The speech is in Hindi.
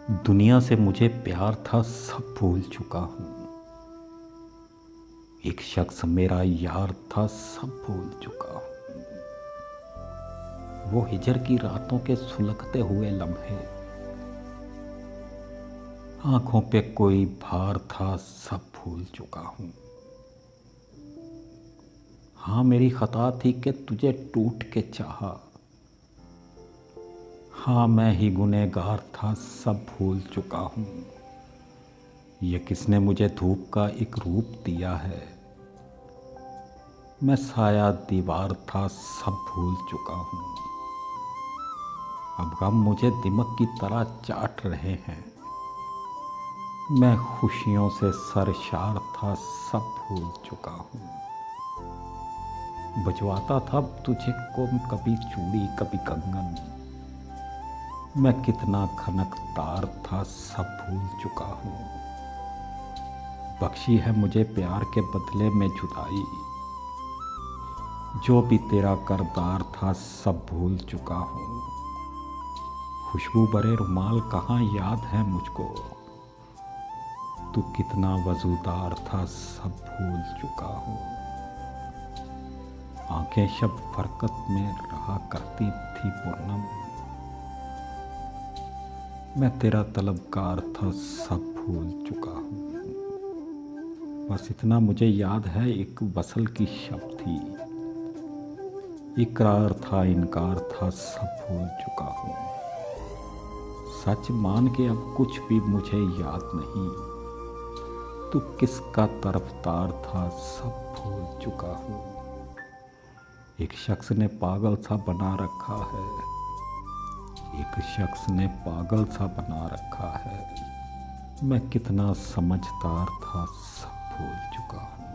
दुनिया से मुझे प्यार था सब भूल चुका हूँ। एक शख्स मेरा यार था सब भूल चुका हूँ। वो हिजर की रातों के सुलगते हुए लम्हे, आंखों पे कोई भार था सब भूल चुका हूँ। हाँ, मेरी खता थी कि तुझे टूट के चाहा। हाँ, मैं ही गुनहगार था सब भूल चुका हूँ। ये किसने मुझे धूप का एक रूप दिया है। मैं साया दीवार था सब भूल चुका हूँ। अब गम मुझे दिमक की तरह चाट रहे हैं। मैं खुशियों से सरशार था सब भूल चुका हूँ। बजवाता था तुझे को कभी चूड़ी कभी कंगन। मैं कितना खनकतार था सब भूल चुका हूँ। बख्शी है मुझे प्यार के बदले में जुदाई। जो भी तेरा करदार था सब भूल चुका हूँ। खुशबू भरे रुमाल कहाँ याद है मुझको। तू कितना वजूदार था सब भूल चुका हूँ। आंखें शब फरकत में रहा करती थी पूनम। मैं तेरा तलबगार था सब भूल चुका हूँ। बस इतना मुझे याद है, एक वसल की शब थी। इकरार था इनकार था सब भूल चुका हूँ। सच मान के अब कुछ भी मुझे याद नहीं। तू किसका तरफदार था सब भूल चुका हूँ। एक शख्स ने पागल सा बना रखा है। एक शख्स ने पागल सा बना रखा है। मैं कितना समझदार था सब भूल चुका हूँ।